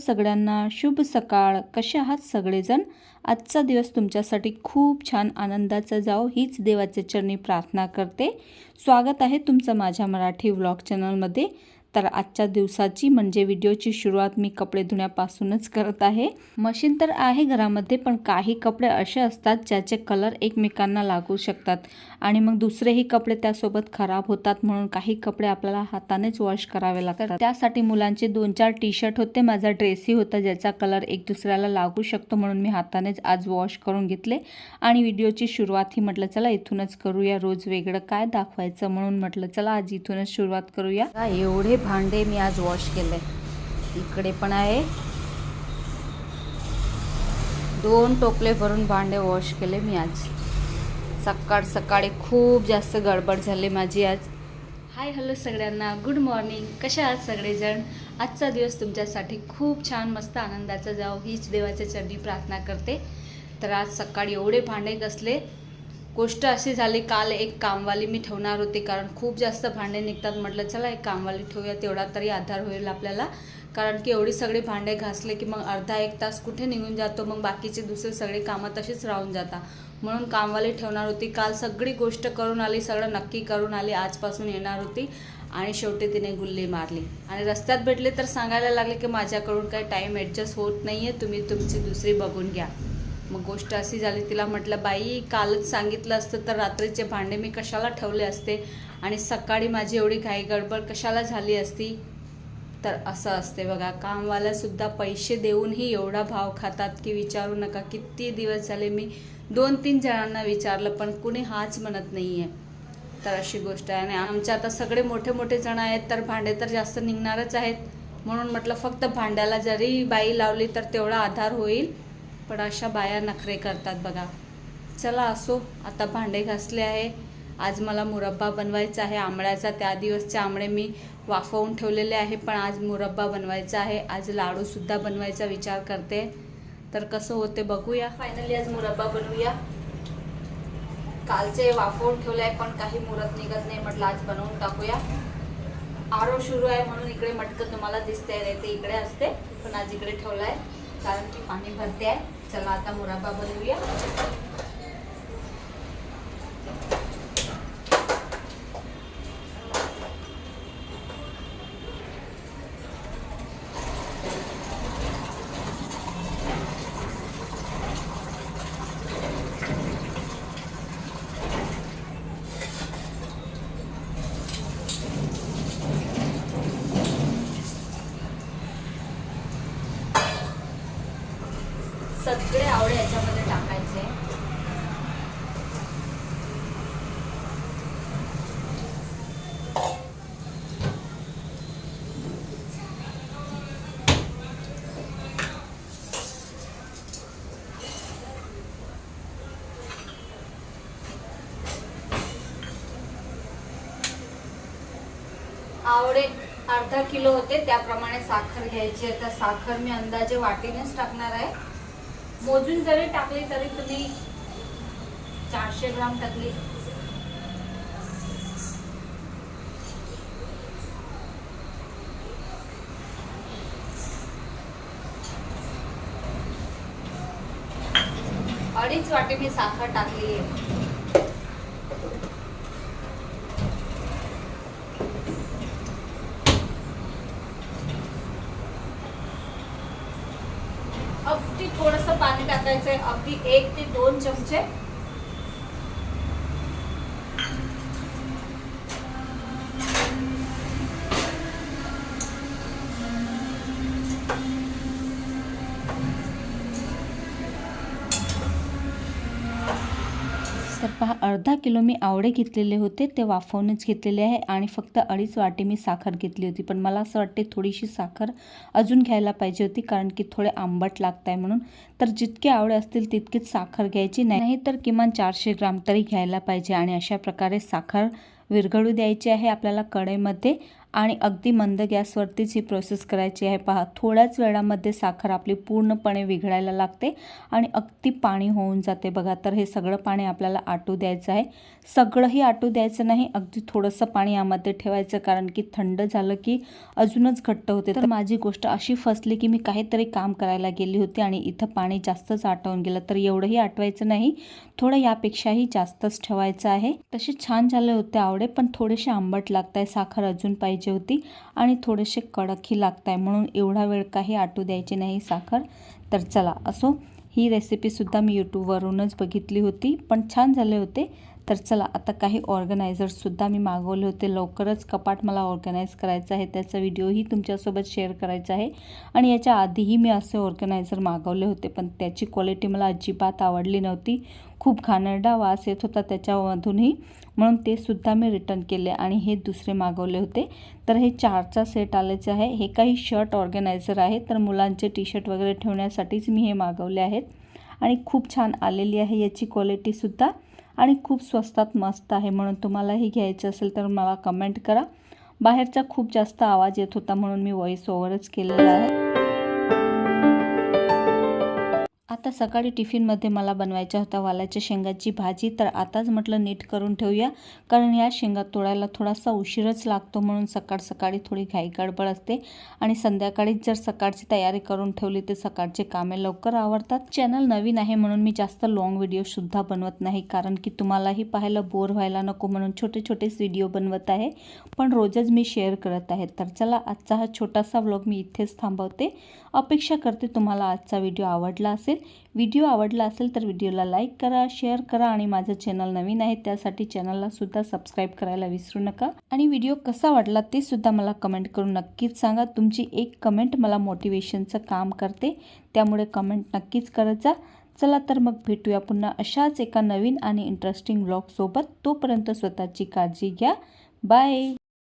सगळ्यांना, शुभ सकाळ. कसे आहात सगळेजण? आजचा दिवस तुमच्यासाठी खूप छान आनंदाचा जाओ हीच देवाचे चरणी प्रार्थना करते. स्वागत आहे तुमचं माझ्या मराठी व्लॉग चॅनलमध्ये. तर आजच्या दिवसाची म्हणजे व्हिडिओची सुरुवात मी कपडे धुण्यापासूनच करत आहे. मशीन तर आहे घरामध्ये, पण काही कपडे असे असतात ज्याचे कलर एकमेकांना लागू शकतात आणि मग दुसरेही कपडे त्यासोबत खराब होतात. म्हणून काही कपडे आपल्याला हातानेच वॉश करावे लागतात. त्यासाठी मुलांचे 2-4 टी-शर्ट होते, माझा ड्रेसही होता ज्याचा कलर एक दुसऱ्याला लागू शकतो, म्हणून मी हातानेच आज वॉश करून घेतले. आणि व्हिडिओची सुरुवात ही म्हटलं चला इथूनच करूया, रोज वेगळं काय दाखवायचं म्हणून म्हटलं चला आज इथूनच सुरुवात करूया. एवढे भांडे मी आज वॉश केले. इकडे पण आहे, 2 टोपले भरून भांडे वॉश केले मी आज. सकाळी खूप जास्त गडबड झाली माझी आज. हाय हॅलो सगळ्यांना, गुड मॉर्निंग. कशा आहात सगळेजण? आजचा दिवस तुमच्यासाठी खूप छान मस्त आनंदाचा जाओ हीच देवाच्या चरणी प्रार्थना करते. तर आज सकाळी एवढे भांडे घासले. गोष्ट अशी झाली, काल एक कामवाली मी ठेवणार होती कारण खूप जास्त भांडे निघतात. म्हटलं चला एक कामवाली ठेवूया, तेवढा तरी आधार होईल आपल्याला. कारण की एवढी सगळी भांडे घासले की मग अर्धा एक तास कुठे निघून जातो, मग बाकीचे दुसरे सगळे कामं तशीच राहून जातात. म्हणून कामवाली ठेवणार होती. काल सगळी गोष्ट करून आली, सगळं नक्की करून आली, आजपासून येणार होती आणि शेवटी तिने गुल्ली मारली. आणि रस्त्यात भेटले तर सांगायला लागले की माझ्याकडून काही टाईम ॲडजस्ट होत नाही आहे, तुम्ही तुमची दुसरी बघून घ्या. मग गोष्ट अशी झाली, तिला म्हटलं बाई कालच सांगितलं असतं तर रात्रीचे भांडे मी कशाला ठेवले असते आणि सकाळी माझी एवढी घाई गडबड कशाला झाली असती. तर असं असते बघा, कामवाल्यासुद्धा पैसे देऊनही एवढा भाव खातात की विचारू नका. किती दिवस झाले मी 2-3 जणांना विचारलं पण कुणी हाच म्हणत नाही आहे. तर अशी गोष्ट आहे. आणि आमच्या आता सगळे मोठे मोठे जण आहेत तर भांडे तर जास्त निघणारच आहेत. म्हणून म्हटलं फक्त भांड्याला जरी बाई लावली तर तेवढा आधार होईल. पण अशा बाया नखरे करतात बघा. चला असो, आता भांडे घासले आहे. आज मला मुरब्बा बनवायचा आहे आंबळ्याचा. त्या दिवसचे आंबळे मी वाफवून ठेवलेले आहे, पण आज मुरब्बा बनवायचा आहे. आज लाडूसुद्धा बनवायचा विचार करते. तर कसं होते बघूया. फायनली आज मुरब्बा बनवूया. कालचे वाफवून ठेवले आहे पण काही मुरत निघत नाही, म्हटलं आज बनवून टाकूया. आरो सुरू आहे म्हणून इकडे मटकं तुम्हाला दिसते, नाही ते इकडे असते, पण आज इकडे ठेवलं आहे कारण की पाणी भरते आहे. चला आता मुरब्बा बनवूया. सगळे आवळे याच्यामध्ये टाकायचे. आवळे अर्धा किलो होते, त्याप्रमाणे साखर घ्यायची. आता साखर मी अंदाजे वाटीनेच टाकणार आहे. मोजून जरी टाकली तरी तुम्ही 400 ग्राम टाकली. अडीच वाटी मी साखर टाकली आहे. अगदी थोडंसं पाणी टाकायचंय, अगदी 1 ते 2 चमचे. तर पहा, अर्धा किलो मी आवळे घेतलेले होते, ते वाफवूनच घेतलेले आहे आणि फक्त 2.5 वाटी मी साखर घेतली होती. पण मला असं वाटते थोडीशी साखर अजून घ्यायला पाहिजे होती कारण की थोडे आंबट लागत आहे म्हणून. तर जितके आवळे असतील तितकीच साखर घ्यायची, नाही तर किमान 400 ग्राम तरी घ्यायला पाहिजे. आणि अशा प्रकारे साखर विरघळू द्यायची आहे आपल्याला कढईमध्ये. आणि अगदी मंद गॅसवरतीच ही प्रोसेस करायची आहे। पहा, थोड्याच वेळामध्ये साखर आपली पूर्णपणे विघळायला लागते आणि अगदी पाणी होऊन जाते बघा। तर हे सगळं पाणी आपल्याला आटू द्यायचं आहे। सगळंही आटू द्यायचं नाही, अगदी थोडंसं पाणी यामध्ये ठेवायचं, कारण की थंड झालं की अजूनच घट्ट होते। तर माझी गोष्ट अशी फसली की मी काहीतरी काम करायला गेली होती आणि इथं पाणी जास्तच आटवून गेलं। तर एवढंही आटवायचं नाही, थोडं यापेक्षाही जास्तच ठेवायचं आहे। तसे छान झाले होते आवडे, पण थोडेसे आंबट लागत आहे, साखर अजून पाहिजे होती आणि थोडेसे कडकही लागत आहे, म्हणून एवढा वेळ काही आटू द्यायची नाही साखर। तर चला असो, ही रेसिपीसुद्धा मी यूट्यूबवरूनच बघितली होती, पण छान झाले होते। तर चला आता काही ऑर्गनायझर्ससुद्धा मी मागवले होते। लवकरच कपाट मला ऑर्गनाईज करायचं आहे, त्याचा व्हिडिओही तुमच्यासोबत शेअर करायचा आहे। आणि याच्या आधीही मी असे ऑर्गनायझर मागवले होते, पण त्याची क्वालिटी मला अजिबात आवडली नव्हती। खूप घाणेरडा वास येत होता त्याच्यामधूनही, म्हणून ते सुद्धा मी रिटर्न केले आणि हे दुसरे मागवले होते। तर हे 4चा सेट आलेचे आहे। हे काही शर्ट ऑर्गनायझर आहे, तर मुलांचे टी शर्ट वगैरे ठेवण्यासाठीच मी हे मागवले आहेत आणि खूप छान आलेली आहे याची क्वालिटीसुद्धा आणि खूप स्वस्तात मस्त आहे। म्हणून तुम्हालाही घ्यायचं असेल तर मला कमेंट करा। बाहेरचा खूप जास्त आवाज येत होता म्हणून मी व्हॉइस ओव्हरच केलेला आहे। आता सकाळी टिफिनमध्ये मला बनवायच्या होत्या वालाच्या शेंगाची भाजी, तर आताच म्हटलं नीट करून ठेवूया, कारण या शेंगा तोडायला थोडासा उशीरच लागतो, म्हणून सकाळी थोडी घाई गडबड असते आणि संध्याकाळीच जर सकाळची तयारी करून ठेवली तर सकाळचे कामे लवकर आवरतात। चॅनल नवीन आहे म्हणून मी जास्त लॉंग व्हिडिओसुद्धा बनवत नाही, कारण की तुम्हालाही पाहायला बोर व्हायला नको म्हणून छोटेच व्हिडिओ बनवत आहे, पण रोजच मी शेअर करत आहे। तर चला आजचा हा छोटासा व्लॉग मी इथेच थांबवते। अपेक्षा करते तुम्हाला आजचा व्हिडिओ आवडला असेल। व्हिडिओ आवडला असेल तर व्हिडिओला लाईक करा, शेअर करा आणि माझं चॅनल नवीन आहे त्यासाठी चॅनलला सुद्धा सबस्क्राईब करायला विसरू नका। आणि व्हिडिओ कसा वाटला ते सुद्धा मला कमेंट करून नक्कीच सांगा। तुमची एक कमेंट मला मोटिवेशनचं काम करते, त्यामुळे कमेंट नक्कीच करायचा। चला तर मग भेटूया पुन्हा अशाच एका नवीन आणि इंटरेस्टिंग व्लॉग सोबत। तोपर्यंत स्वतःची काळजी घ्या। बाय।